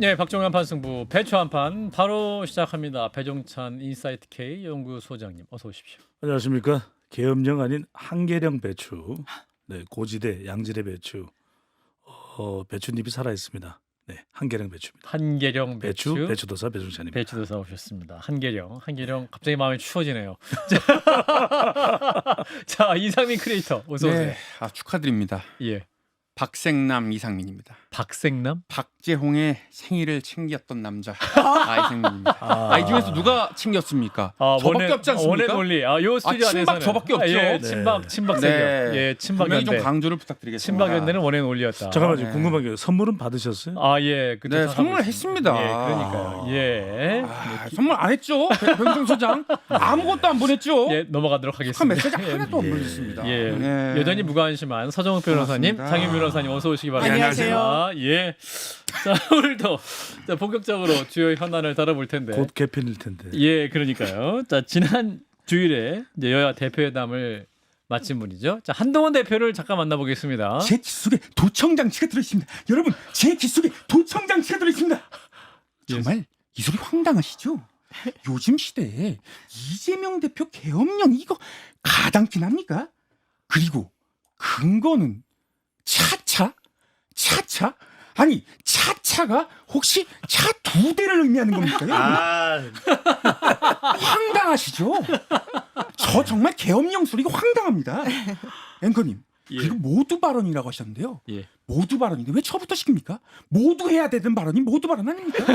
네, 박종현 판승부 배추 한판 바로 시작합니다. 배종찬 인사이트 K 연구소장님 어서 오십시오. 안녕하십니까. 계엄령 아닌 한계령 배추. 네, 고지대 양질의 배추. 배추잎이 살아 있습니다. 네, 한계령 배추입니다. 한계령 배추, 배추도사 배종찬입니다. 배추도사 오셨습니다. 한계령 갑자기 마음이 추워지네요. 자, 이상민 크리에이터 어서 오세요. 네, 축하드립니다. 예, 박생남 이상민입니다. 박생남? 박재홍의 생일을 챙겼던 남자 이상민입니다. 이 중에서 누가 챙겼습니까? 저밖에 없지 않습니까? 원앤올리. 요 스튜디오 친박 안에서는 저밖에 없죠. 예, 네. 친박 네. 세력. 예, 친박 분명히 좀 연대. 강조를 부탁드리겠습니다. 친박 연대는 원앤올리였다. 잠깐만 네. 궁금한 게 선물은 받으셨어요? 예, 그때 네, 생각하고 선물했습니다. 있습니다. 예, 그러니까요. 예. 선물 안 했죠. 변종 소장 아무것도 안 보냈죠. 예, 넘어가도록 축하 하겠습니다. 메시지 하나도 안 예. 보냈습니다. 예, 네. 여전히 무관심한 서정욱 변호사님, 고맙습니다. 장윤 변호사님 어서 오시기 바랍니다. 안녕하세요. 예. 자, 오늘도 자, 본격적으로 주요 현안을 다뤄볼 텐데. 곧 개편일 텐데. 예, 그러니까요. 자, 지난 주일에 이제 여야 대표회담을 마친 분이죠. 자, 한동훈 대표를 잠깐 만나보겠습니다. 제 귓속에 도청 장치가 들어있습니다. 여러분, 제 귓속에 도청 장치가 들어있습니다. 정말 이 소리 황당하시죠? 요즘 시대에 이재명 대표 계엄령 이거 가당키 납니까? 그리고 근거는 차차? 아니 차차가 혹시 차 두 대를 의미하는 겁니까? 황당하시죠? 저 정말 계엄령 소리가 황당합니다. 앵커님, 예. 그리고 모두 발언이라고 하셨는데요. 예. 모두 발언인데 왜 저부터 시킵니까? 모두 해야 되는 발언이 모두 발언 아닙니까?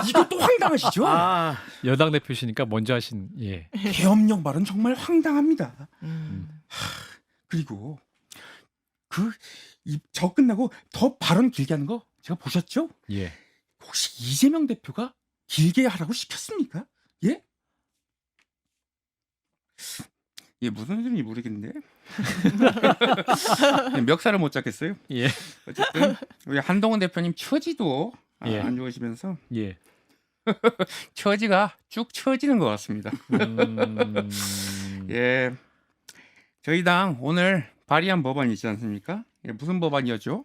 이것도 황당하시죠? 여당 대표시니까 먼저 하신 예. 계엄령 발언 정말 황당합니다. 그리고 저 끝나고 더 발언 길게 하는 거 제가 보셨죠? 예. 혹시 이재명 대표가 길게 하라고 시켰습니까? 예? 이게 무슨 소리인지 모르겠는데. 멱살을 못 잡겠어요. 예. 어쨌든 우리 한동훈 대표님 처지도 예. 안 좋으시면서 예. 처지가 쭉 처지는 것 같습니다. 예, 저희 당 오늘 발의한 법안이 있지 않습니까? 예, 무슨 법안이었죠?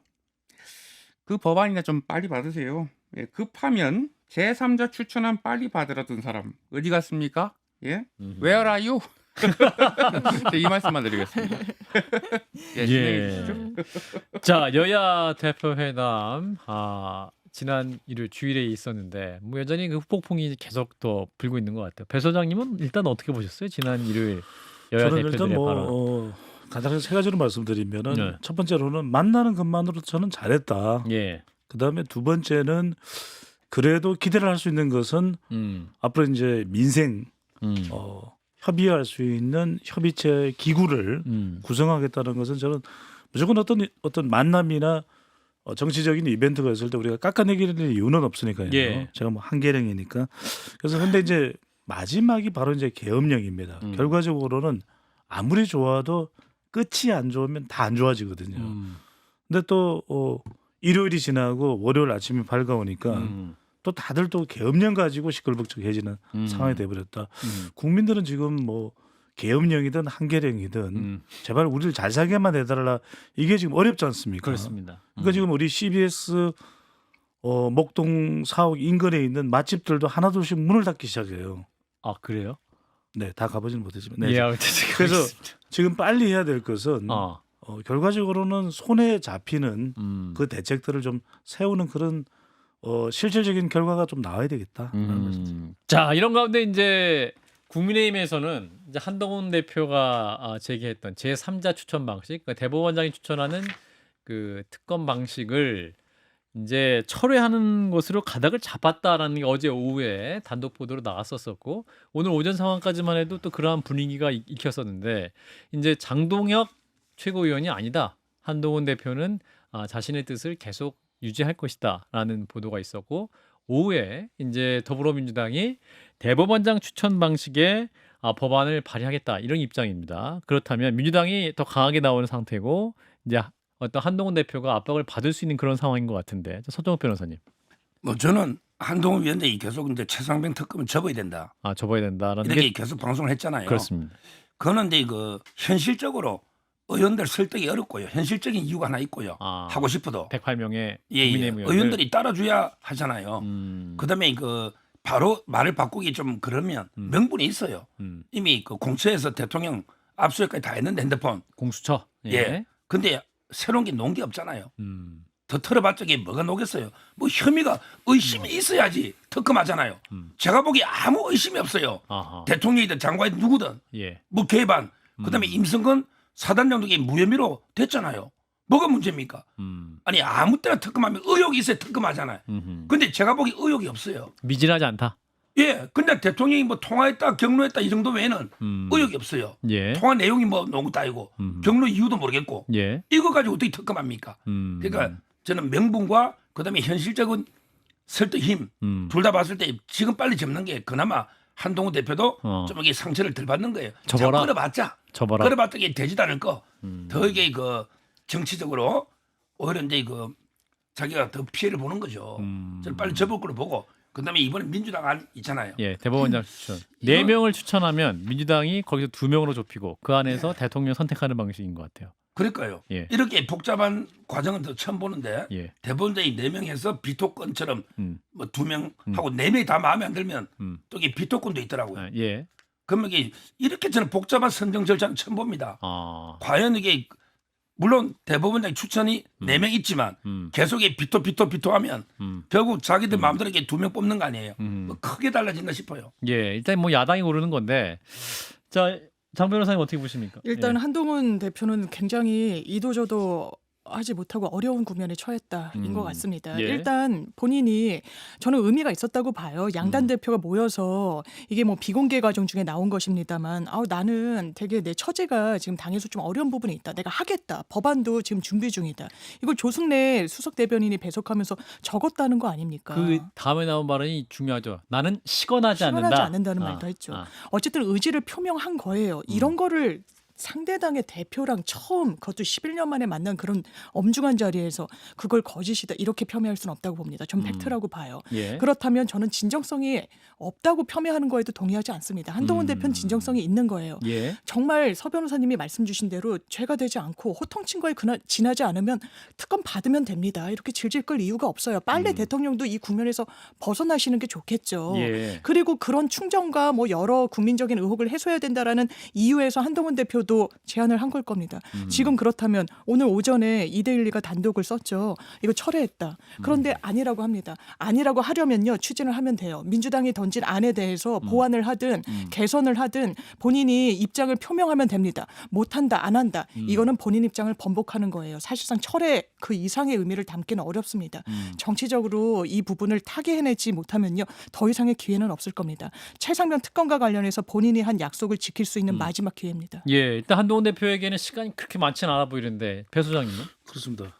그 법안이나 좀 빨리 받으세요. 예, 급하면 제3자 추천안 빨리 받으라던 사람 어디 갔습니까? 예, Where are you? 이 말씀만 드리겠습니다. 예, 진행해 주시죠. 자, 여야 대표회담 지난 일요일 주일에 있었는데 뭐 여전히 그 후폭풍이 계속 더 불고 있는 것 같아요. 배 소장님은 일단 어떻게 보셨어요? 지난 일요일 여야 저는 일단 대표들의 발언. 간단하게 세 가지로 말씀드리면은 네. 첫 번째로는 만나는 것만으로 저는 잘했다. 예. 그다음에 두 번째는 그래도 기대를 할 수 있는 것은 앞으로 이제 민생 협의할 수 있는 협의체 기구를 구성하겠다는 것은 저는 무조건 어떤 만남이나 정치적인 이벤트가 있을 때 우리가 깎아내기는 이유는 없으니까요. 예. 제가 뭐 한계령이니까. 그래서 근데 이제 마지막이 바로 이제 계엄령입니다. 결과적으로는 아무리 좋아도 끝이 안 좋으면 다 안 좋아지거든요. 근데 또 일요일이 지나고 월요일 아침이 밝아오니까 또 다들 또 계엄령 가지고 시끌벅적해지는 상황이 돼버렸다. 국민들은 지금 뭐 계엄령이든 한계령이든 제발 우리를 잘 살게만 해달라 이게 지금 어렵지 않습니까? 그렇습니다. 그러니까 지금 우리 CBS 목동 사옥 인근에 있는 맛집들도 하나둘씩 문을 닫기 시작해요. 아, 그래요? 네, 다 가보지는 못했지만. 네. 예, 아무튼 지금 그래서 있습니다. 지금 빨리 해야 될 것은 결과적으로는 손에 잡히는 그 대책들을 좀 세우는 그런 실질적인 결과가 좀 나와야 되겠다. 자, 이런 가운데 이제 국민의힘에서는 이제 한동훈 대표가 제기했던 제3자 추천 방식, 그러니까 대법원장이 추천하는 그 특검 방식을 이제 철회하는 것으로 가닥을 잡았다라는 게 어제 오후에 단독 보도로 나왔었고 오늘 오전 상황까지만 해도 또 그러한 분위기가 익혔었는데 이제 장동혁 최고위원이 아니다. 한동훈 대표는 자신의 뜻을 계속 유지할 것이다라는 보도가 있었고 오후에 이제 더불어민주당이 대법원장 추천 방식의 법안을 발의하겠다 이런 입장입니다. 그렇다면 민주당이 더 강하게 나오는 상태고 이제 어떤 한동훈 대표가 압박을 받을 수 있는 그런 상황인 것 같은데 서정욱 변호사님. 뭐 저는 한동훈 위원장이 계속 이제 최상병 특검은 접어야 된다. 접어야 된다라는 이렇게 게 계속 방송을 했잖아요. 그렇습니다. 그런데 그 현실적으로 의원들 설득이 어렵고요. 현실적인 이유가 하나 있고요. 아, 하고 싶어도 108명의 예, 국민의힘 의원들. 의원들이 따라줘야 하잖아요. 음, 그다음에 바로 말을 바꾸기 좀 그러면 명분이 있어요. 이미 공처에서 대통령 압수수색까지 다 했는데 핸드폰. 공수처. 예. 근데 새로운 게 놓은 게 없잖아요. 음, 더 털어봤자 이게 뭐가 녹겠어요. 뭐 혐의가 의심이 있어야지 특검하잖아요. 제가 보기에 아무 의심이 없어요. 아하. 대통령이든 장관이든 누구든 예. 뭐 개반 그다음에 임성근 사단 장독이 무혐의로 됐잖아요. 뭐가 문제입니까? 아니 아무 때나 특검하면 의혹이 있어야 특검하잖아요. 근데 제가 보기 의혹이 없어요. 미진하지 않다. 예, 근데 대통령이 뭐 통화했다 경로했다 이 정도 외에는 의혹이 없어요. 예. 통화 내용이 뭐 너무 따이고 경로 이유도 모르겠고 예. 이거 가지고 어떻게 특검합니까? 그러니까 저는 명분과 그다음에 현실적인 설득 힘 둘 다 봤을 때 지금 빨리 접는 게 그나마 한동훈 대표도 좀 이게 상처를 덜 받는 거예요. 접어라. 끌어봤자 접어라. 끌어봤자 이게 되지도 않을 거. 더 이게 정치적으로 오히려 이제 자기가 더 피해를 보는 거죠. 저는 빨리 접을 거로 보고 그다음에 이번에 민주당 안 있잖아요. 예, 대법원장 추천. 4명을 추천하면 민주당이 거기서 2명으로 좁히고 그 안에서 대통령 선택하는 방식인 것 같아요. 그러니까요. 예. 이렇게 복잡한 과정은 더 처음 보는데 예. 대법원장이 4명해서 비토권처럼 뭐 2명 하고 4명이 다 마음에 안 들면 또 이게 비토권도 있더라고요. 아, 예. 그러면 이게 이렇게 저는 복잡한 선정 절차는 처음 봅니다. 아. 과연 이게 물론 대법원장 추천이 4명 있지만 계속 비토하면 결국 자기들 마음대로 이렇게 2명 뽑는 거 아니에요. 뭐 크게 달라진다 싶어요. 예, 일단 뭐 야당이 고르는 건데. 자, 장 변호사님 어떻게 보십니까? 일단 예. 한동훈 대표는 굉장히 이도저도 하지 못하고 어려운 국면에 처했다인 것 같습니다. 예. 일단 본인이 저는 의미가 있었다고 봐요. 양단 대표가 모여서 이게 뭐 비공개 과정 중에 나온 것입니다만 나는 되게 내 처제가 지금 당에서 좀 어려운 부분이 있다. 내가 하겠다. 법안도 지금 준비 중이다. 이걸 조승래 수석 대변인이 배석하면서 적었다는 거 아닙니까? 그 다음에 나온 발언이 중요하죠. 나는 시건하지 않는다. 시원하지 않는다는 말도 했죠. 어쨌든 의지를 표명한 거예요. 이런 거를 상대당의 대표랑 처음 그것도 11년 만에 만난 그런 엄중한 자리에서 그걸 거짓이다 이렇게 폄훼할 수는 없다고 봅니다. 전 팩트라고 봐요. 예. 그렇다면 저는 진정성이 없다고 폄훼하는 거에도 동의하지 않습니다. 한동훈 대표는 진정성이 있는 거예요. 예. 정말 서 변호사님이 말씀 주신 대로 죄가 되지 않고 호통친 거에 지나지 않으면 특검 받으면 됩니다. 이렇게 질질 끌 이유가 없어요. 빨리 대통령도 이 국면에서 벗어나시는 게 좋겠죠. 예. 그리고 그런 충정과 뭐 여러 국민적인 의혹을 해소해야 된다라는 이유에서 한동훈 대표도 제안을 한 걸 겁니다. 지금 그렇다면 오늘 오전에 이데일리가 단독을 썼죠. 이거 철회했다. 그런데 아니라고 합니다. 아니라고 하려면요. 추진을 하면 돼요. 민주당이 던진 안에 대해서 보완을 하든 개선을 하든 본인이 입장을 표명하면 됩니다. 못한다 안 한다. 이거는 본인 입장을 번복하는 거예요. 사실상 철회 그 이상의 의미를 담기는 어렵습니다. 정치적으로 이 부분을 타개해내지 못하면요. 더 이상의 기회는 없을 겁니다. 최상병 특검과 관련해서 본인이 한 약속을 지킬 수 있는 마지막 기회입니다. 예, 일단 한동훈 대표에게는 시간이 그렇게 많지는 않아 보이는데 배 소장님은? 그렇습니다.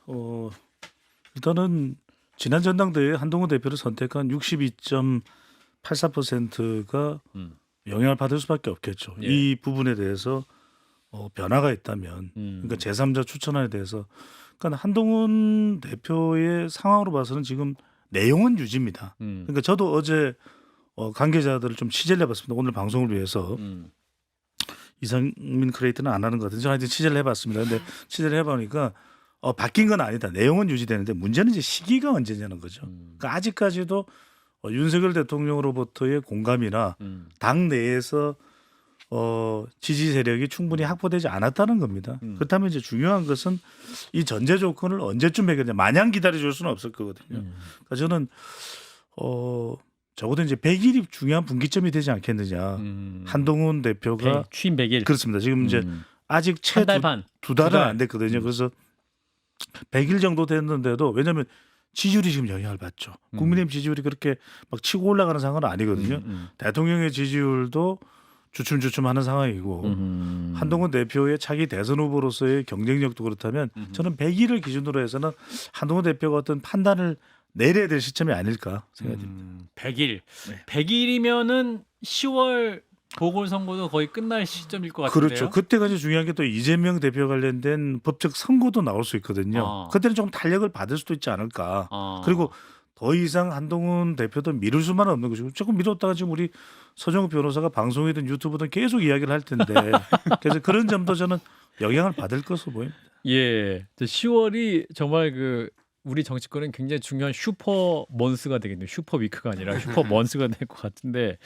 일단은 지난 전당대회에 한동훈 대표를 선택한 62.84%가 영향을 받을 수밖에 없겠죠. 예. 이 부분에 대해서 변화가 있다면, 그러니까 제3자 추천안에 대해서, 그러니까 한동훈 대표의 상황으로 봐서는 지금 내용은 유지입니다. 그러니까 저도 어제 관계자들을 좀 취재를 해봤습니다. 오늘 방송을 위해서. 이상민 크리에이터는 안 하는 것 같은데 저는 하여튼 취재를 해봤습니다. 근데 취재를 해보니까 바뀐 건 아니다. 내용은 유지되는데 문제는 이제 시기가 언제냐는 거죠. 그러니까 아직까지도 윤석열 대통령으로부터의 공감이나 당 내에서 지지 세력이 충분히 확보되지 않았다는 겁니다. 그렇다면 이제 중요한 것은 이 전제 조건을 언제쯤 해결되냐. 마냥 기다려줄 수는 없을 거거든요. 그러니까 저는 적어도 이제 100일이 중요한 분기점이 되지 않겠느냐. 한동훈 대표가 취임 100일. 그렇습니다. 지금 이제 아직 채 한 달 반. 두 달은 안 됐거든요. 그래서 100일 정도 됐는데도 왜냐하면 지지율이 지금 영향을 받죠. 국민의힘 지지율이 그렇게 막 치고 올라가는 상황은 아니거든요. 대통령의 지지율도 주춤주춤하는 상황이고 한동훈 대표의 차기 대선 후보로서의 경쟁력도 그렇다면 저는 100일을 기준으로 해서는 한동훈 대표가 어떤 판단을 내려야 될 시점이 아닐까 생각됩니다. 100일. 네. 100일이면은 10월 보궐선거도 거의 끝날 시점일 것 같은데요. 그렇죠. 그때가 이제 중요한 게 또 이재명 대표 관련된 법적 선고도 나올 수 있거든요. 그때는 좀 탄력을 받을 수도 있지 않을까. 그리고 더 이상 한동훈 대표도 미룰 수만은 없는 것이고 조금 미뤘다가 지금 우리 서정욱 변호사가 방송이든 유튜브든 계속 이야기를 할 텐데 그래서 그런 점도 저는 영향을 받을 것으로 보입니다. 예. 10월이 정말 우리 정치권은 굉장히 중요한 슈퍼 먼스가 되겠네요. 슈퍼 위크가 아니라 슈퍼 먼스가 될 것 같은데.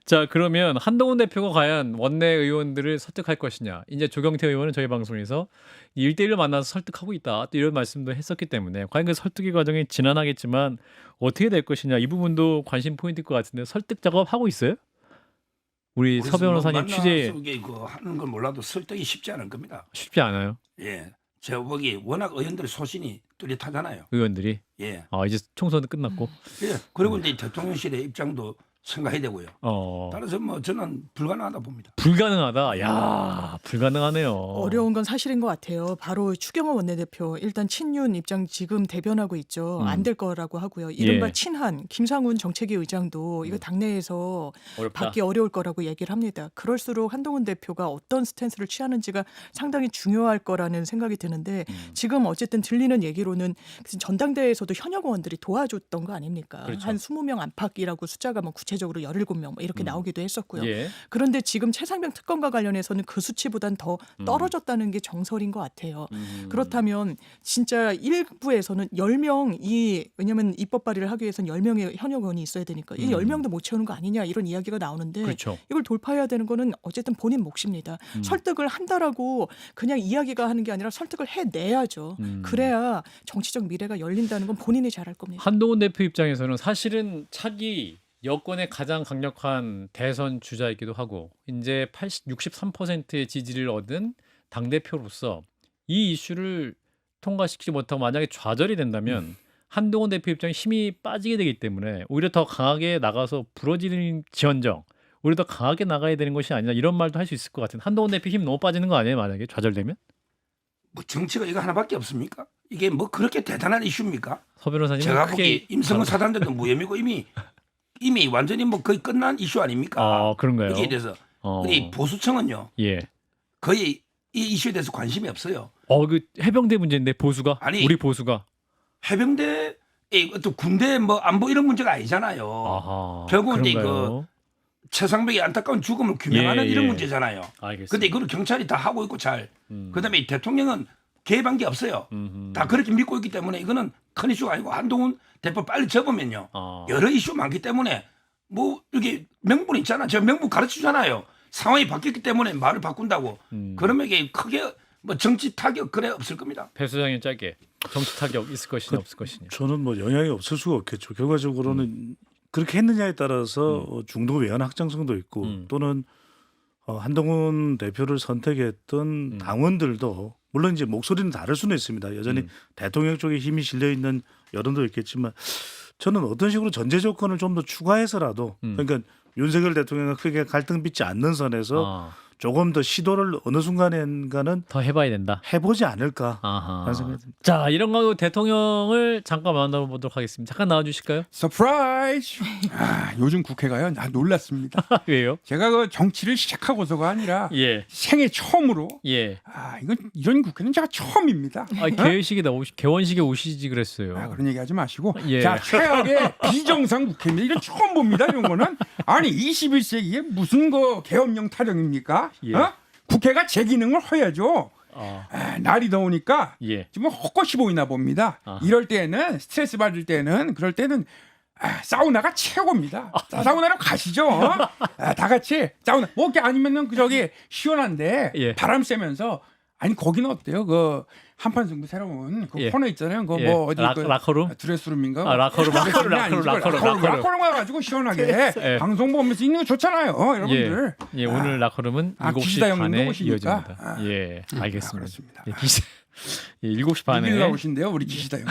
자, 그러면 한동훈 대표가 과연 원내 의원들을 설득할 것이냐. 이제 조경태 의원은 저희 방송에서 1대1로 만나서 설득하고 있다. 또 이런 말씀도 했었기 때문에 과연 그 설득의 과정이 지난하겠지만 어떻게 될 것이냐. 이 부분도 관심 포인트일 것 같은데 설득 작업 하고 있어요? 우리 서 변호사님 취재 하는 걸 몰라도 설득이 쉽지 않을 겁니다. 쉽지 않아요. 예. 제가 보기 워낙 의원들의 소신이 뚜렷하잖아요. 의원들이. 예. 이제 총선도 끝났고. 예. 그리고 이제 대통령실의 입장도 생각해야 되고요. 어. 따라서 뭐 저는 불가능하다 봅니다. 불가능하다. 야, 불가능하네요. 어려운 건 사실인 것 같아요. 바로 추경호 원내대표 일단 친윤 입장 지금 대변하고 있죠. 안 될 거라고 하고요. 이른바 예. 친한 김상훈 정책위 의장도 이거 당내에서 어렵다. 받기 어려울 거라고 얘기를 합니다. 그럴수록 한동훈 대표가 어떤 스탠스를 취하는지가 상당히 중요할 거라는 생각이 드는데 지금 어쨌든 들리는 얘기로는 전당대회에서도 현역 의원들이 도와줬던 거 아닙니까? 그렇죠. 한 20명 안팎이라고 숫자가 뭐 구체적으로 17명 뭐 이렇게 나오기도 했었고요. 예. 그런데 지금 최상병 특검과 관련해서는 그 수치보단 더 떨어졌다는 게 정설인 것 같아요. 그렇다면 진짜 일부에서는 10명 왜냐하면 입법 발의를 하기 위해서는 10명의 현역 의원이 있어야 되니까 이 10명도 못 채우는 거 아니냐 이런 이야기가 나오는데 그렇죠. 이걸 돌파해야 되는 거는 어쨌든 본인 몫입니다. 설득을 한다라고 그냥 이야기가 하는 게 아니라 설득을 해내야죠. 그래야 정치적 미래가 열린다는 건 본인이 잘할 겁니다. 한동훈 대표 입장에서는 사실은 차기 여권의 가장 강력한 대선 주자이기도 하고 이제 63%의 지지를 얻은 당 대표로서 이 이슈를 통과시키지 못하고 만약에 좌절이 된다면 한동훈 대표 입장에 힘이 빠지게 되기 때문에 오히려 더 강하게 나가서 부러지는 지언정 오히려 더 강하게 나가야 되는 것이 아니냐 이런 말도 할 수 있을 것 같은. 한동훈 대표 힘 너무 빠지는 거 아니에요? 만약에 좌절되면? 뭐 정치가 이거 하나밖에 없습니까? 이게 뭐 그렇게 대단한 이슈입니까? 서 변호사님은 제가 크게 보기 임성근 사단장도 무혐의고 이미 완전히 뭐 거의 끝난 이슈 아닙니까? 그런가요? 여기에 대해서 어. 우리 보수층은요 예. 거의 이 이슈에 대해서 관심이 없어요. 그 해병대 문제인데 보수가 아니, 우리 보수가 해병대 또 군대 뭐 안보 이런 문제가 아니잖아요. 아하. 결국은 이제 그런가요? 최상병의 안타까운 죽음을 규명하는 예, 이런 예. 문제잖아요. 알겠습니다. 근데 이걸 경찰이 다 하고 있고 잘. 그다음에 대통령은 개입한 게 없어요. 음흠. 다 그렇게 믿고 있기 때문에 이거는 큰 이슈가 아니고 한동훈 대표 빨리 접으면요. 여러 이슈 많기 때문에 뭐 이게 명분 있잖아. 저 명분 가르치잖아요. 상황이 바뀌었기 때문에 말을 바꾼다고. 그러면 이게 크게 뭐 정치 타격 그래 없을 겁니다. 배 소장님 짧게 정치 타격 있을 것이냐 없을 것이냐. 저는 뭐 영향이 없을 수가 없겠죠. 결과적으로는 그렇게 했느냐에 따라서 중도 외연 확장성도 있고 또는 한동훈 대표를 선택했던 당원들도 물론 이제 목소리는 다를 수는 있습니다. 여전히 대통령 쪽에 힘이 실려 있는 여론도 있겠지만 저는 어떤 식으로 전제 조건을 좀 더 추가해서라도 그러니까 윤석열 대통령과 크게 갈등 빚지 않는 선에서 조금 더 시도를 어느 순간인가는 더 해봐야 된다. 해보지 않을까 아하. 하는 생각이 듭니다. 자, 이런 거 대통령을 잠깐 만나보도록 하겠습니다. 잠깐 나와주실까요? 서프라이즈. 요즘 국회가요. 나 놀랐습니다. 왜요? 제가 그 정치를 시작하고서가 아니라 예, 생애 처음으로 예. 이건 이런 국회는 제가 처음입니다. 개원식에 오시지 그랬어요. 그런 얘기 하지 마시고 예. 자 최악의 비정상 국회입니다. 이건 처음 봅니다. 이런 거는 아니 21세기에 무슨 거 계엄령 타령입니까? 예. 국회가 제 기능을 해야죠. 날이 더우니까 예. 지금 헛것이 보이나 봅니다. 아하. 이럴 때는 스트레스 받을 때는 그럴 때는 사우나가 최고입니다. 사우나로 가시죠. 다 같이 사우나. 뭐 이렇게 아니면은 저기 시원한데 예. 바람 쐬면서 아니 거기는 어때요? 그 한판 승부 새로운 그 예. 코너 있잖아요. 그 예. 뭐 어디 그 라커룸? 드레스룸인가? 라커룸 가가지고 시원하게 예. 방송 보면서 있는 거 좋잖아요, 여러분들. 예, 오늘 라커룸은 7시 기시다 형님도 반에 오시니까. 이어집니다. 예, 알겠습니다. 그렇습니다. 예, 7시 반에 이길라 오신대요, 우리 기시다 형.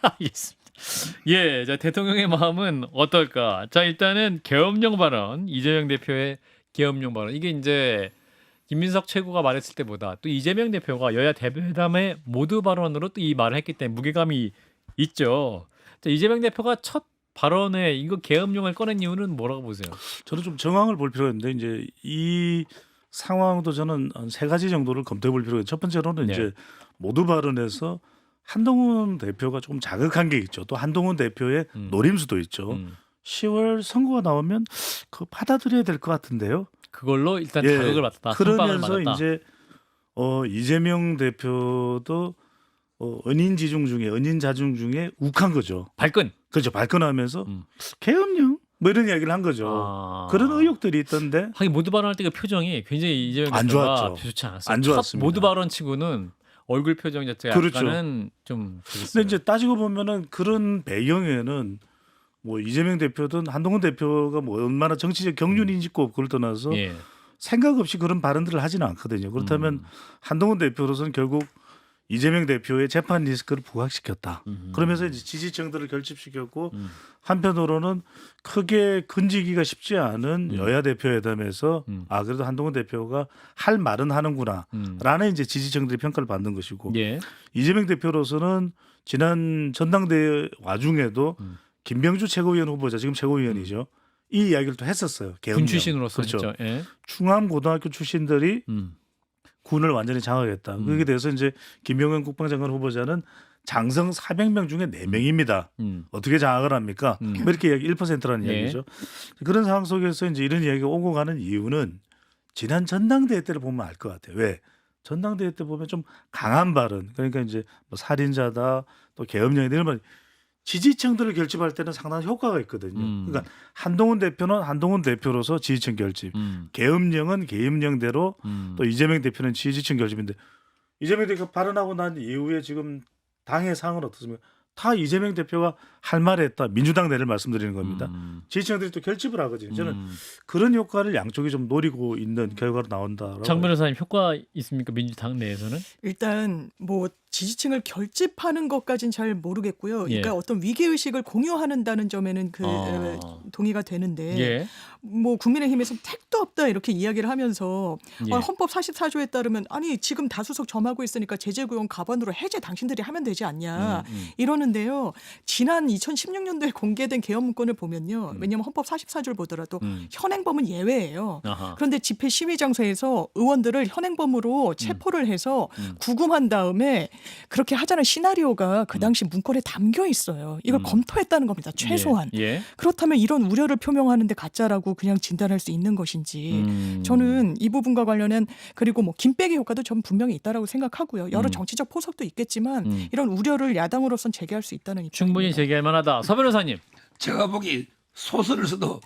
알겠습니다. 예, 자 대통령의 마음은 어떨까? 자 일단은 계엄령 발언, 이재명 대표의 계엄령 발언 이게 이제 김민석 최고가 말했을 때보다 또 이재명 대표가 여야 대표회담의 모두 발언으로 또 이 말을 했기 때문에 무게감이 있죠. 자, 이재명 대표가 첫 발언에 이거 계엄령을 꺼낸 이유는 뭐라고 보세요? 저는 좀 정황을 볼 필요가 있는데 이제 이 상황도 저는 한 세 가지 정도를 검토해 볼 필요가 있어요. 첫 번째로는 네. 이제 모두 발언에서 한동훈 대표가 조금 자극한 게 있죠. 또 한동훈 대표의 노림수도 있죠. 10월 선거가 나오면 그 받아들여야 될 것 같은데요. 그걸로 일단 예, 자극을 받았다. 선빵을 그러면서 맞았다. 이제 이재명 대표도 은인 지중 중에 은인 자중 중에 욱한 거죠. 발끈. 그렇죠. 발끈하면서 음. 계엄령 뭐 이런 이야기를 한 거죠. 아. 그런 의혹들이 있던데 하긴 모두 발언할 때 그 표정이 굉장히 이재명 안 대표가 좋았죠. 좋지 않았어요. 안 첫 좋았습니다. 모두 발언치고는 얼굴 표정 자체가 그렇죠. 약간은 좀 그랬어요. 근데 이제 따지고 보면은 그런 배경에는 뭐 이재명 대표든 한동훈 대표가 뭐 얼마나 정치적 경륜이 있고 그걸 떠나서 예. 생각 없이 그런 발언들을 하지는 않거든요. 그렇다면 한동훈 대표로서는 결국 이재명 대표의 재판 리스크를 부각시켰다. 그러면서 이제 지지층들을 결집시켰고 한편으로는 크게 건지기가 쉽지 않은 여야 대표회담에서 그래도 한동훈 대표가 할 말은 하는구나라는 이제 지지층들이 평가를 받는 것이고 예. 이재명 대표로서는 지난 전당대회 와중에도 김병주 최고위원 후보자 지금 최고위원이죠. 이 이야기를 또 했었어요. 계엄령. 군 출신으로서 그렇죠. 했죠. 예. 충암고등학교 출신들이 군을 완전히 장악했다. 거기에 대해서 이제 김병현 국방장관 후보자는 장성 400명 중에 4명입니다. 어떻게 장악을 합니까? 뭐 이렇게 이야기 1%라는 예. 이야기죠. 그런 상황 속에서 이제 이런 이야기가 오고 가는 이유는 지난 전당대회 때를 보면 알 것 같아요. 왜? 전당대회 때 보면 좀 강한 발언, 그러니까 이제 뭐 살인자다, 또 계엄령이다 이런 말 지지층들을 결집할 때는 상당히 효과가 있거든요. 그러니까 한동훈 대표는 한동훈 대표로서 지지층 결집, 계엄령은 계엄령대로 또 이재명 대표는 지지층 결집인데 이재명 대표가 발언하고 난 이후에 지금 당의 상황은 어떻습니까? 다 이재명 대표가 할 말을 했다. 민주당 내를 말씀드리는 겁니다. 지지층들이 또 결집을 하거든요. 저는 그런 효과를 양쪽이 좀 노리고 있는 결과로 나온다라고. 장 변호사님 효과 있습니까? 민주당 내에서는? 일단 뭐 지지층을 결집하는 것까진 잘 모르겠고요. 그러니까 예. 어떤 위기 의식을 공유한다는 점에는 동의가 되는데 예. 뭐 국민의힘에서 택도 없다 이렇게 이야기를 하면서 예. 헌법 44조에 따르면 아니 지금 다수석 점하고 있으니까 제재구역 가반으로 해제 당신들이 하면 되지 않냐 이러는데요. 지난 2016년도에 공개된 계엄 문건을 보면요. 왜냐하면 헌법 44조를 보더라도 현행범은 예외예요. 아하. 그런데 집회 시위 장소에서 의원들을 현행범으로 체포를 해서 구금한 다음에 그렇게 하자는 시나리오가 그 당시 문건에 담겨 있어요. 이걸 검토했다는 겁니다. 최소한. 예. 예. 그렇다면 이런 우려를 표명하는데 가짜라고 그냥 진단할 수 있는 것인지 저는 이 부분과 관련한 그리고 뭐 김빼기 효과도 전 분명히 있다라고 생각하고요. 여러 정치적 포석도 있겠지만 이런 우려를 야당으로선 제기할 수 있다는 입장입니다. 충분히 제기할 만하다. 서 변호사님. 제가 보기 소설을 써도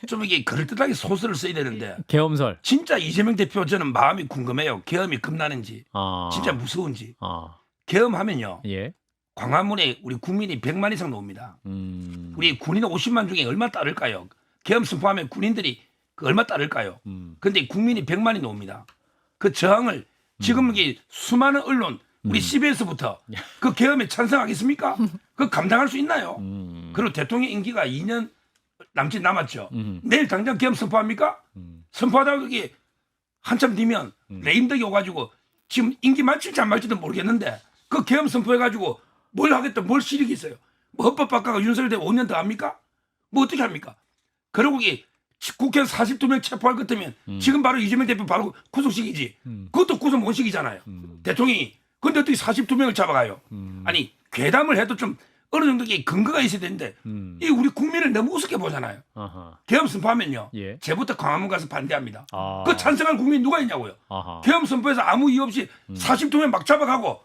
좀 이게 그럴듯하게 소설을 써야 되는데 계엄설. 진짜 이재명 대표 저는 마음이 궁금해요. 계엄이 겁나는지 아. 진짜 무서운지. 아. 계엄하면요. 예. 광화문에 우리 국민이 100만 이상 나옵니다. 우리 군인 50만 중에 얼마 따를까요? 계엄 선포하면 군인들이 그 얼마 따를까요? 근데 국민이 100만이 나옵니다. 그 저항을 지금 이게 수많은 언론 우리 CBS부터 그 계엄에 찬성하겠습니까? 그 감당할 수 있나요? 그리고 대통령 임기가 2년 남짓 남았죠. 내일 당장 계엄 선포합니까? 선포하다가 그게 한참 뒤면 레임덕이 오가지고 지금 임기 말칠지 안 말지도 모르겠는데 그 계엄 선포해가지고 뭘 하겠다 뭘 실익이 있어요. 뭐 헌법 바꿔가 윤석열 대표 5년 더 합니까? 뭐 어떻게 합니까? 그리고 이게 국회의원 42명 체포할 것 같으면 지금 바로 이재명 대표 바로 구속시키지. 그것도 구속 못 시키잖아요. 대통령이. 근데 어떻게 42명을 잡아가요? 아니 괴담을 해도 좀 어느 정도의 근거가 있어야 되는데 이 우리 국민을 너무 우습게 보잖아요. 아하. 계엄 선포하면요. 예. 제부터 광화문 가서 반대합니다. 아. 그 찬성할 국민이 누가 있냐고요. 아하. 계엄 선포해서 아무 이유 없이 42명 막 잡아가고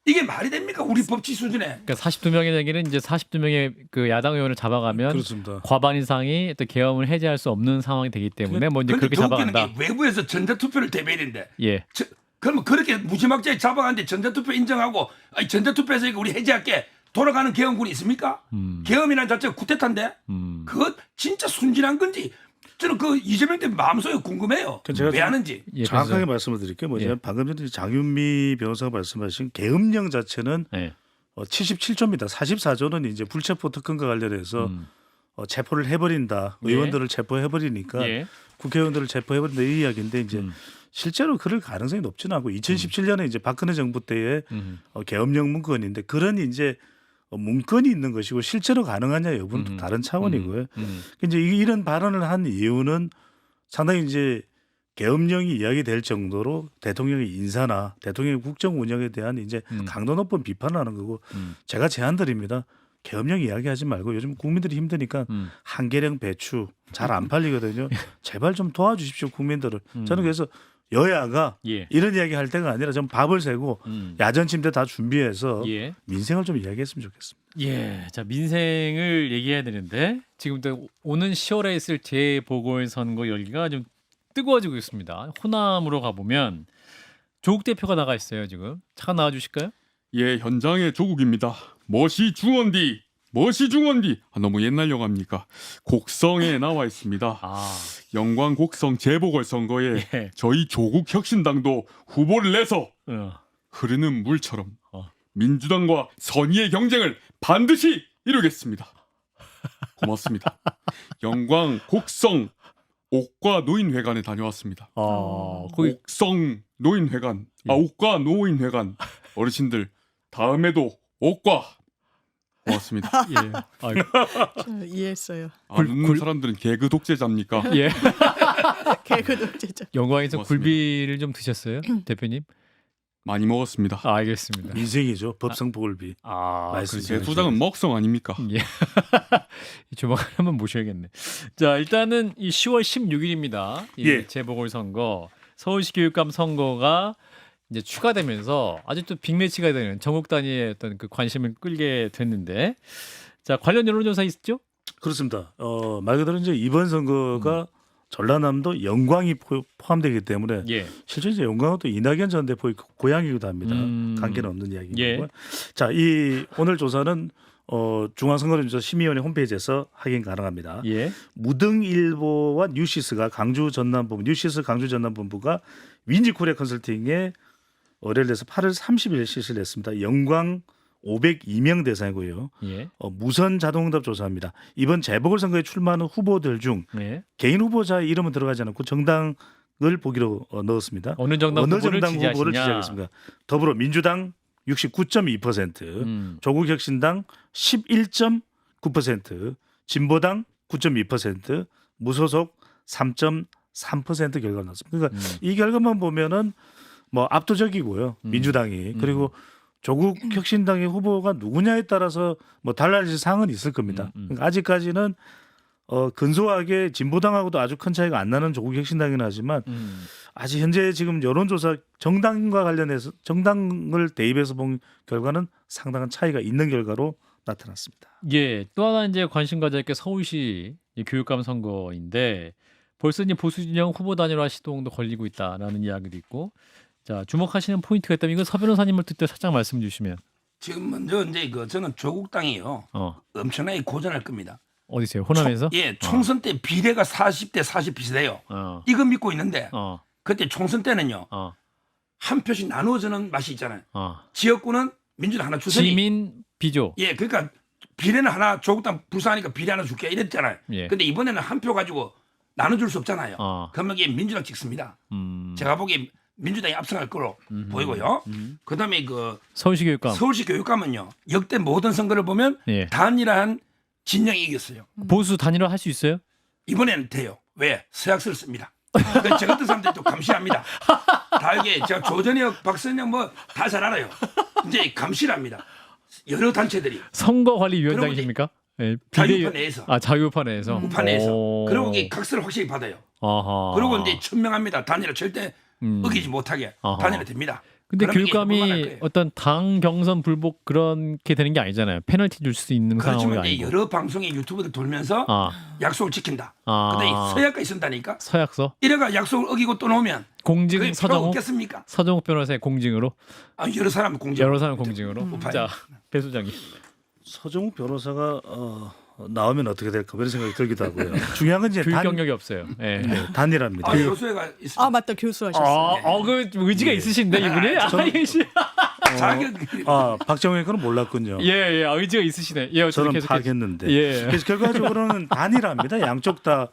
이게 말이 됩니까? 우리 법치 수준에. 그러니까 42명의 얘기는 이제 42명의 그 야당 의원을 잡아가면 그렇습니다. 과반 이상이 또 계엄을 해제할 수 없는 상황이 되기 때문에 뭐 이제 근데 그렇게 더 웃기는 잡아간다. 게 외부에서 전자투표를 대변인데 예. 그러면 그렇게 무지막지하게 잡아가는데 전자투표 인정하고 아니 전자투표에서 이거 우리 해제할게 돌아가는 계엄군이 있습니까? 계엄이라는 자체가 쿠데타인데 그거 진짜 순진한 건지 저는 그 이재명 대표 마음속에 궁금해요. 제가 왜 좀 하는지. 예, 정확하게 그래서- 말씀을 드릴게요. 뭐냐면 예. 방금 전에 장윤미 변호사가 말씀하신 계엄령 자체는 예. 77조입니다. 44조는 이제 불체포 특권과 관련해서 체포를 해버린다. 예. 의원들을 체포해버리니까 예. 국회의원들을 체포해버린다 이 이야기인데 이제 실제로 그럴 가능성이 높지는 않고 2017년에 이제 박근혜 정부 때에 계엄령 문건인데 그런 이제 문건이 있는 것이고 실제로 가능하냐 여부는 또 다른 차원이고요. 이제 이런 발언을 한 이유는 상당히 이제 계엄령이 이야기될 정도로 대통령의 인사나 대통령의 국정 운영에 대한 이제 강도 높은 비판을 하는 거고 제가 제안드립니다. 계엄령 이야기하지 말고 요즘 국민들이 힘드니까 한계령 배추 잘 안 팔리거든요. 제발 좀 도와주십시오 국민들을. 저는 그래서 여야가 예. 이런 이야기 할 때가 아니라 좀 밥을 세고 야전 침대 다 준비해서 예. 민생을 좀 이야기했으면 좋겠습니다. 예. 자, 민생을 얘기해야 되는데 지금 또 오는 10월에 있을 재보궐선거 열기가 좀 뜨거워지고 있습니다. 호남으로 가보면 조국 대표가 나가 있어요. 지금 잠깐 나와주실까요? 예, 현장의 조국입니다. 멋이 중원디, 멋이 중원디. 너무 옛날 영화입니까? 곡성에 나와 있습니다. 아, 영광 곡성 재보궐선거에 예. 저희 조국 혁신당도 후보를 내서 흐르는 물처럼 민주당과 선의의 경쟁을 반드시 이루겠습니다. 고맙습니다. 영광 곡성 옥과 노인회관에 다녀왔습니다. 거기 옥성 노인회관, 옥과 노인회관 어르신들 다음에도 옥과 고맙습니다. 예. 저 이해했어요. 듣는 사람들은 개그 독재자입니까? 예. 개그도 진짜. 영광에서 고맙습니다. 굴비를 좀 드셨어요, 대표님? 많이 먹었습니다. 알겠습니다. 민생이죠. 법성보궐비. 말씀 제 소장은 먹성 아닙니까? 예. 조만간 한번 모셔야겠네. 자, 일단은 이 10월 16일입니다. 이 예. 재보궐선거, 서울시 교육감 선거가 이제 추가되면서 아주 또 빅매치가 되는 전국 단위의 어떤 그 관심을 끌게 됐는데, 자, 관련 여론조사 있죠? 그렇습니다. 말 그대로 이제 이번 선거가 전라남도 영광이 포함되기 때문에 예. 실제 이제 영광은 또 이낙연 전 대표의 고향이기도 합니다. 관계는 없는 이야기고요. 예. 자, 이 오늘 조사는 중앙선거인조사 심의위원회 홈페이지에서 확인 가능합니다. 예. 무등일보와 뉴시스가 강주 전남본부, 뉴시스 강주 전남본부가 윈지코리아 컨설팅에 의뢰를 해서 8월 30일 실시를 했습니다. 영광 502명 대상이고요. 예. 무선 자동응답 조사입니다. 이번 재보궐선거에 출마하는 후보들 중 예. 개인 후보자의 이름은 들어가지 않았고 정당을 보기로 넣었습니다. 어느 정당 어느 후보를 정당 후보를 지지하시냐? 지지하겠습니까? 더불어민주당 69.2%, 조국혁신당 11.9%, 진보당 9.2%, 무소속 3.3% 결과가 나왔습니다. 그러니까 이 결과만 보면은 뭐 압도적이고요. 민주당이. 그리고 조국 혁신당의 후보가 누구냐에 따라서 뭐 달라질 사항은 있을 겁니다. 그러니까 아직까지는 근소하게 진보당하고도 아주 큰 차이가 안 나는 조국 혁신당이긴 하지만 아직 현재 지금 여론조사 정당과 관련해서 정당을 대입해서 본 결과는 상당한 차이가 있는 결과로 나타났습니다. 예, 또 하나 이제 관심 가져야 할 게 서울시 이 교육감 선거인데 벌써 이제 보수 진영 후보 단일화 시동도 걸리고 있다라는 이야기도 있고, 자, 주목하시는 포인트가 있다면 이건 서 변호사님을 듣때 살짝 말씀 주시면. 지금 먼저 이제 저는 조국 당이요 엄청나게 고전할 겁니다. 어디세요? 호남에서? 총선 때 비례가 40대 40 비슷해요. 이거 믿고 있는데 그때 총선 때는요 한 표씩 나누어지는 맛이 있잖아요. 지역구는 민주당 하나 주선이. 지민 비조. 예, 그러니까 비례는 하나 조국당 불사하니까 비례 하나 줄게 이랬잖아요. 예. 근데 이번에는 한 표 가지고 나눠줄 수 없잖아요. 그러면 이게 민주당 찍습니다. 제가 보기에 민주당이 앞서갈 거로 보이고요. 그다음에 그 서울시 교육감. 서울시 교육감은요 역대 모든 선거를 보면 예. 단일한 진영이 이겼어요. 보수 단일화 할 수 있어요? 이번에는 돼요. 왜? 서약서를 씁니다. 그러니까 저 같은 사람들이 또 감시합니다. 다 이게 제가 조전혁, 박선영 뭐 다 잘 알아요. 이제 감시를 합니다. 여러 단체들이. 선거관리위원장이십니까? 예, 자유우파 내에서. 자유우파 내에서. 우파 내에서. 오. 그리고 이게 각서를 확실히 받아요. 아하. 그리고 이제 천명합니다. 단일화 절대 어기지 못하게 아하. 단일화 됩니다. 근데 그러면 이게 교육감이 불만할 거예요. 어떤 당 경선 불복 그렇게 되는 게 아니잖아요. 페널티 줄 수 있는 상황이 그렇지만 이제 아니고. 여러 방송에 유튜브를 돌면서 약속을 지킨다. 근데 이 서약까지 쓴다니까. 서약서? 이래가 약속을 어기고 또 나오면 공증 그게 필요 서정욱? 없겠습니까? 서정욱 변호사의 공증으로? 여러 사람 공정. 여러 사람 공증으로? 우파에. 자, 배 소장님. 서정욱 변호사가 나오면 어떻게 될까 이런 생각이 들기도 하고요. 중요한 건 이제 교육 경력이 없어요. 예. 단일합니다. 교수회가 있습니다. 아 맞다 교수하셨어요. 그 의지가 있으신데 이분이? 자격 박정희 거는 몰랐군요. 예, 의지가 있으시네. 예, 저는 계속해서. 파악했는데. 예. 그래서 결과적으로는 단일합니다. 양쪽 다.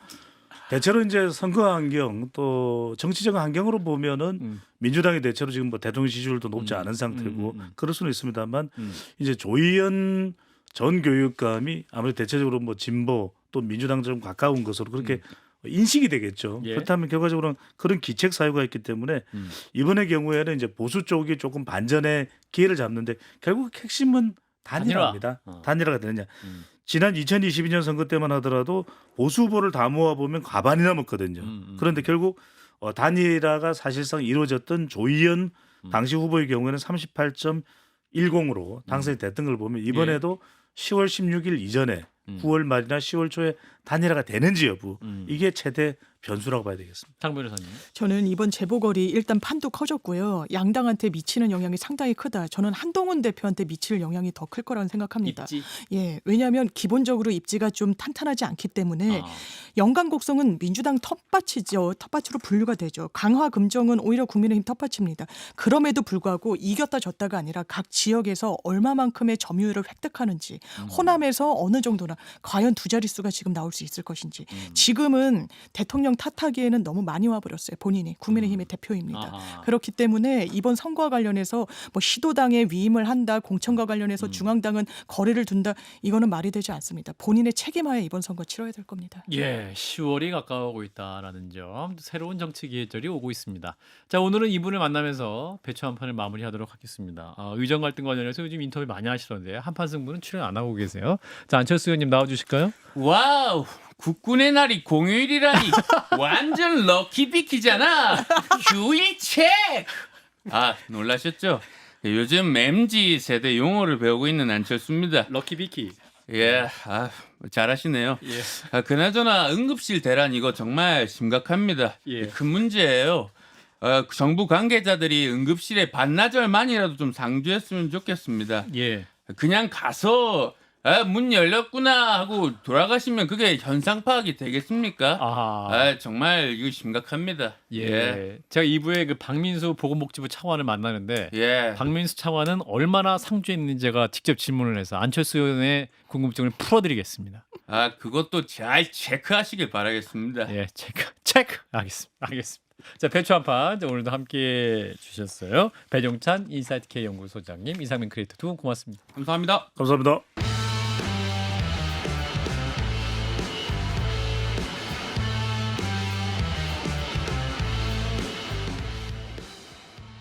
대체로 이제 선거 환경 또 정치적 환경으로 보면은 민주당이 대체로 지금 뭐 대통령 지지율도 높지 않은 상태고 그럴 수는 있습니다만 이제 조희연 전 교육감이 아무래도 대체적으로 뭐 진보 또 민주당 좀 가까운 것으로 그렇게 인식이 되겠죠. 예. 그렇다면 결과적으로는 그런 기책 사유가 있기 때문에 이번의 경우에는 이제 보수 쪽이 조금 반전의 기회를 잡는데 결국 핵심은 단일화입니다. 단일화. 단일화가 되느냐. 음. 지난 2022년 선거 때만 하더라도 보수 후보를 다 모아보면 과반이 넘었거든요. 그런데 결국 단일화가 사실상 이루어졌던 조희연 당시 후보의 경우에는 38.10으로 당선이 됐던 걸 보면 이번에도 10월 16일 이전에 9월 말이나 10월 초에 단일화가 되는지 여부 이게 최대 변수라고 봐야 되겠습니다. 장 변호사님. 저는 이번 재보궐이 일단 판도 커졌고요. 양당한테 미치는 영향이 상당히 크다. 저는 한동훈 대표한테 미칠 영향이 더 클 거라는 생각합니다. 입지. 예, 왜냐하면 기본적으로 입지가 좀 탄탄하지 않기 때문에 아. 영광 곡성은 민주당 텃밭이죠. 텃밭으로 분류가 되죠. 강화 금정은 오히려 국민의힘 텃밭입니다. 그럼에도 불구하고 이겼다 졌다가 아니라 각 지역에서 얼마만큼의 점유율을 획득하는지, 호남에서 어느 정도나 과연 두 자릿수가 지금 나올 수 있을 것인지. 지금은 대통령 탓하기에는 너무 많이 와버렸어요. 본인이 국민의힘의 대표입니다. 아하. 그렇기 때문에 이번 선거와 관련해서 뭐 시도당에 위임을 한다, 공천과 관련해서 중앙당은 거리를 둔다, 이거는 말이 되지 않습니다. 본인의 책임하에 이번 선거 치러야 될 겁니다. 예, 10월이 가까워오고 있다라는 점, 새로운 정치 계절이 오고 있습니다. 자, 오늘은 이분을 만나면서 배추 한 판을 마무리하도록 하겠습니다. 의정 갈등 관련해서 요즘 인터뷰 많이 하시던데 한판 승부는 출연 안 하고 계세요. 자, 안철수 의원님 나와주실까요? 와우, 국군의 날이 공휴일이라니 완전 럭키비키잖아. 휴일책. 아, 놀라셨죠? 요즘 MZ 세대 용어를 배우고 있는 안철수입니다. 럭키비키. 예, 잘하시네요. 그나저나 응급실 대란 이거 정말 심각합니다. 예. 큰 문제예요. 정부 관계자들이 응급실에 반나절만이라도 좀 상주했으면 좋겠습니다. 예. 그냥 가서 문 열렸구나 하고 돌아가시면 그게 현상 파악이 되겠습니까? 아하. 정말 이거 심각합니다. 예. 제가 2부에 그 박민수 보건복지부 차관을 만나는데 예. 박민수 차관은 얼마나 상주했는지 제가 직접 질문을 해서 안철수 의원의 궁금증을 풀어드리겠습니다. 그것도 잘 체크하시길 바라겠습니다. 예, 체크. 알겠습니다. 자, 배추 한판 오늘도 함께 주셨어요. 배종찬 인사이트 K 연구소장님, 이상민 크리에이터 두 분 고맙습니다. 감사합니다. 감사합니다.